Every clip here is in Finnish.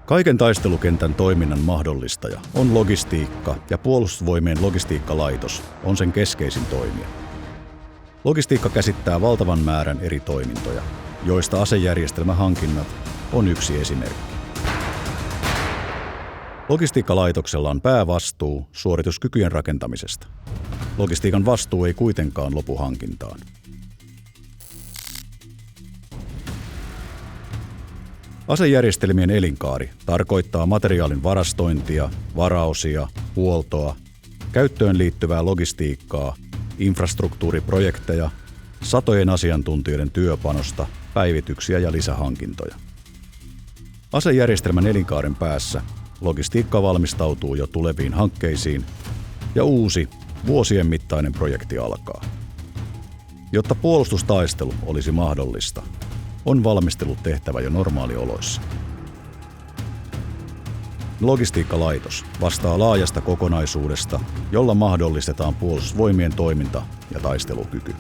Kaiken taistelukentän toiminnan mahdollistaja on logistiikka ja Puolustusvoimien logistiikkalaitos on sen keskeisin toimija. Logistiikka käsittää valtavan määrän eri toimintoja, joista asejärjestelmähankinnat on yksi esimerkki. Logistiikkalaitoksella on päävastuu suorituskykyjen rakentamisesta. Logistiikan vastuu ei kuitenkaan lopu hankintaan. Asejärjestelmien elinkaari tarkoittaa materiaalin varastointia, varaosia, huoltoa, käyttöön liittyvää logistiikkaa, infrastruktuuriprojekteja, satojen asiantuntijoiden työpanosta, päivityksiä ja lisähankintoja. Asejärjestelmän elinkaaren päässä logistiikka valmistautuu jo tuleviin hankkeisiin ja uusi, vuosien mittainen projekti alkaa. Jotta puolustustaistelu olisi mahdollista, on valmistelut tehtävä jo normaalioloissa. Logistiikkalaitos vastaa laajasta kokonaisuudesta, jolla mahdollistetaan Puolustusvoimien toiminta ja taistelukyky.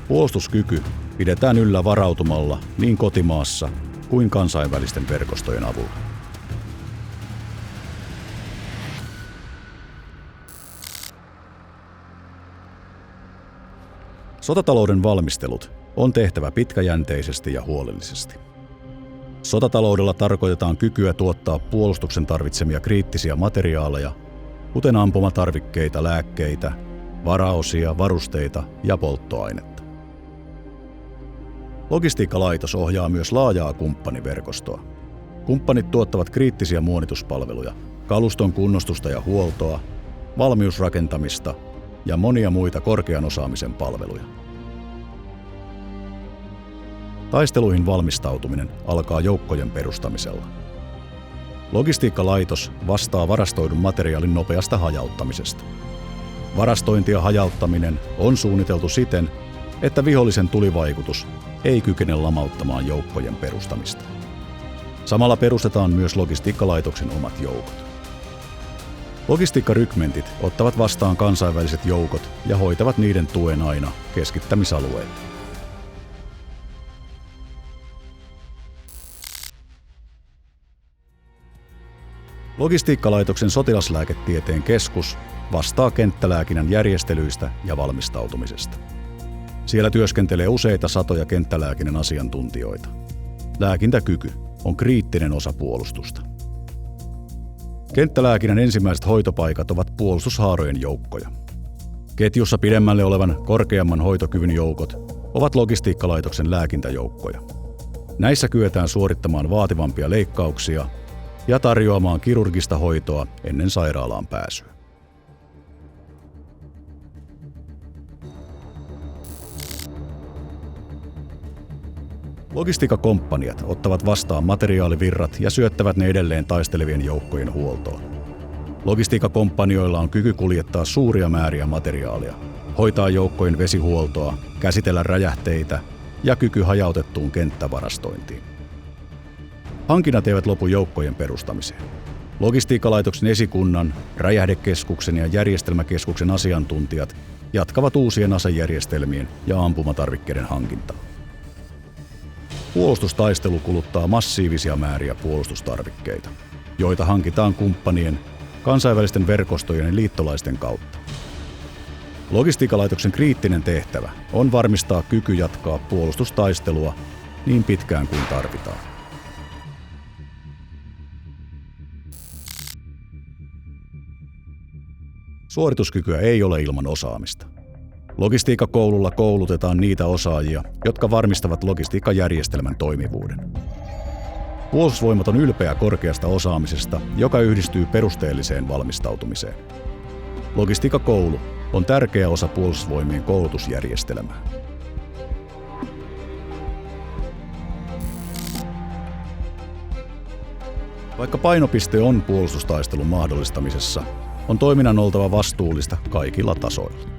Puolustuskyky pidetään yllä varautumalla niin kotimaassa kuin kansainvälisten verkostojen avulla. Sotatalouden valmistelut on tehtävä pitkäjänteisesti ja huolellisesti. Sotataloudella tarkoitetaan kykyä tuottaa puolustuksen tarvitsemia kriittisiä materiaaleja, kuten ampumatarvikkeita, lääkkeitä, varaosia, varusteita ja polttoainetta. Logistiikkalaitos ohjaa myös laajaa kumppaniverkostoa. Kumppanit tuottavat kriittisiä muonituspalveluja, kaluston kunnostusta ja huoltoa, valmiusrakentamista ja monia muita korkean osaamisen palveluja. Taisteluihin valmistautuminen alkaa joukkojen perustamisella. Logistiikkalaitos vastaa varastoidun materiaalin nopeasta hajauttamisesta. Varastointi ja hajauttaminen on suunniteltu siten, että vihollisen tulivaikutus ei kykene lamauttamaan joukkojen perustamista. Samalla perustetaan myös logistiikkalaitoksen omat joukot. Logistiikkarykmentit ottavat vastaan kansainväliset joukot ja hoitavat niiden tuen aina keskittämisalueelle. Logistiikkalaitoksen sotilaslääketieteen keskus vastaa kenttälääkinnän järjestelyistä ja valmistautumisesta. Siellä työskentelee useita satoja kenttälääkinnän asiantuntijoita. Lääkintäkyky on kriittinen osa puolustusta. Kenttälääkinnän ensimmäiset hoitopaikat ovat puolustushaarojen joukkoja. Ketjussa pidemmälle olevan korkeamman hoitokyvyn joukot ovat logistiikkalaitoksen lääkintäjoukkoja. Näissä kyetään suorittamaan vaativampia leikkauksia ja tarjoamaan kirurgista hoitoa ennen sairaalaan pääsyä. Logistiikkakomppaniat ottavat vastaan materiaalivirrat ja syöttävät ne edelleen taistelevien joukkojen huoltoon. Logistiikkakomppanioilla on kyky kuljettaa suuria määriä materiaalia, hoitaa joukkojen vesihuoltoa, käsitellä räjähteitä ja kyky hajautettuun kenttävarastointiin. Hankinnat eivät lopu joukkojen perustamiseen. Logistiikkalaitoksen esikunnan, räjähdekeskuksen ja järjestelmäkeskuksen asiantuntijat jatkavat uusien asejärjestelmien ja ampumatarvikkeiden hankintaa. Puolustustaistelu kuluttaa massiivisia määriä puolustustarvikkeita, joita hankitaan kumppanien, kansainvälisten verkostojen ja liittolaisten kautta. Logistiikkalaitoksen kriittinen tehtävä on varmistaa kyky jatkaa puolustustaistelua niin pitkään kuin tarvitaan. Suorituskykyä ei ole ilman osaamista. Logistiikkakoululla koulutetaan niitä osaajia, jotka varmistavat logistiikkajärjestelmän toimivuuden. Puolustusvoimat on ylpeä korkeasta osaamisesta, joka yhdistyy perusteelliseen valmistautumiseen. Logistiikkakoulu on tärkeä osa Puolustusvoimien koulutusjärjestelmää. Vaikka painopiste on puolustustaistelun mahdollistamisessa, on toiminnan oltava vastuullista kaikilla tasoilla.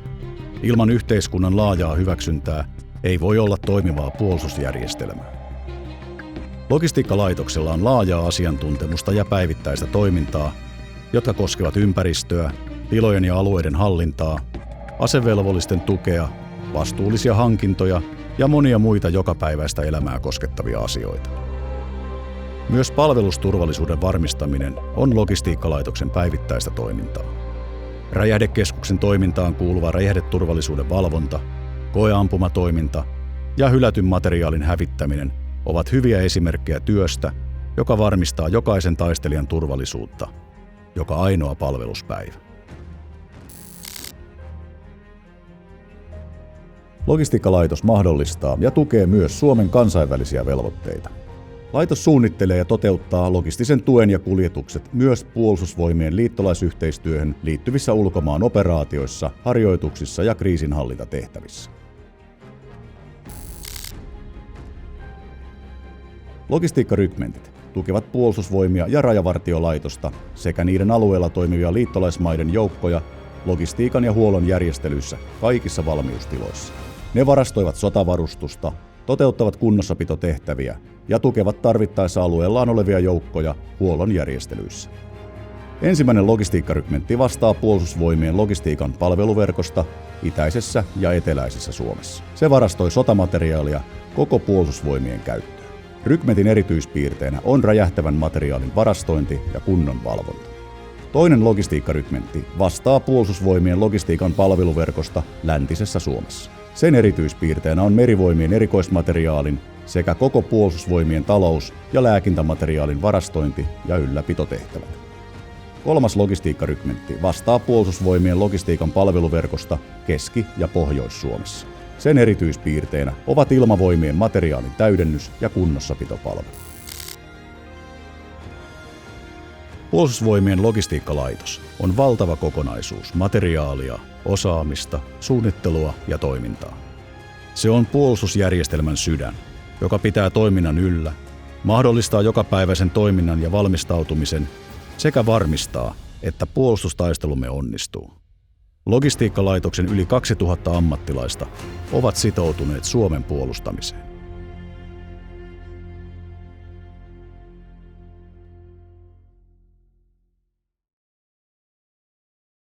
Ilman yhteiskunnan laajaa hyväksyntää ei voi olla toimivaa puolustusjärjestelmää. Logistiikkalaitoksella on laajaa asiantuntemusta ja päivittäistä toimintaa, jotka koskevat ympäristöä, tilojen ja alueiden hallintaa, asevelvollisten tukea, vastuullisia hankintoja ja monia muita jokapäiväistä elämää koskettavia asioita. Myös palvelusturvallisuuden varmistaminen on logistiikkalaitoksen päivittäistä toimintaa. Räjähdekeskuksen toimintaan kuuluva räjähdeturvallisuuden valvonta, koeampumatoiminta ja hylätyn materiaalin hävittäminen ovat hyviä esimerkkejä työstä, joka varmistaa jokaisen taistelijan turvallisuutta, joka ainoa palveluspäivä. Logistiikkalaitos mahdollistaa ja tukee myös Suomen kansainvälisiä velvoitteita. Laitos suunnittelee ja toteuttaa logistisen tuen ja kuljetukset myös Puolustusvoimien liittolaisyhteistyöhön liittyvissä ulkomaan operaatioissa, harjoituksissa ja kriisinhallintatehtävissä. Logistiikkarykmentit tukevat Puolustusvoimia ja Rajavartiolaitosta sekä niiden alueella toimivia liittolaismaiden joukkoja logistiikan ja huollon järjestelyissä kaikissa valmiustiloissa. Ne varastoivat sotavarustusta, toteuttavat kunnossapitotehtäviä ja tukevat tarvittaessa alueellaan olevia joukkoja huollon järjestelyissä. Ensimmäinen logistiikkarykmentti vastaa Puolustusvoimien logistiikan palveluverkosta itäisessä ja eteläisessä Suomessa. Se varastoi sotamateriaalia koko Puolustusvoimien käyttöön. Rykmentin erityispiirteenä on räjähtävän materiaalin varastointi ja kunnon valvonta. Toinen logistiikkarykmentti vastaa Puolustusvoimien logistiikan palveluverkosta läntisessä Suomessa. Sen erityispiirteenä on merivoimien erikoismateriaalin sekä koko Puolustusvoimien talous- ja lääkintämateriaalin varastointi ja ylläpitotehtävät. Kolmas logistiikkarykmentti vastaa Puolustusvoimien logistiikan palveluverkosta Keski- ja Pohjois-Suomessa. Sen erityispiirteinä ovat ilmavoimien materiaalin täydennys- ja kunnossapitopalvelu. Puolustusvoimien logistiikkalaitos on valtava kokonaisuus materiaalia, osaamista, suunnittelua ja toimintaa. Se on puolustusjärjestelmän sydän, joka pitää toiminnan yllä, mahdollistaa jokapäiväisen toiminnan ja valmistautumisen sekä varmistaa, että puolustustaistelumme onnistuu. Logistiikkalaitoksen yli 2000 ammattilaista ovat sitoutuneet Suomen puolustamiseen.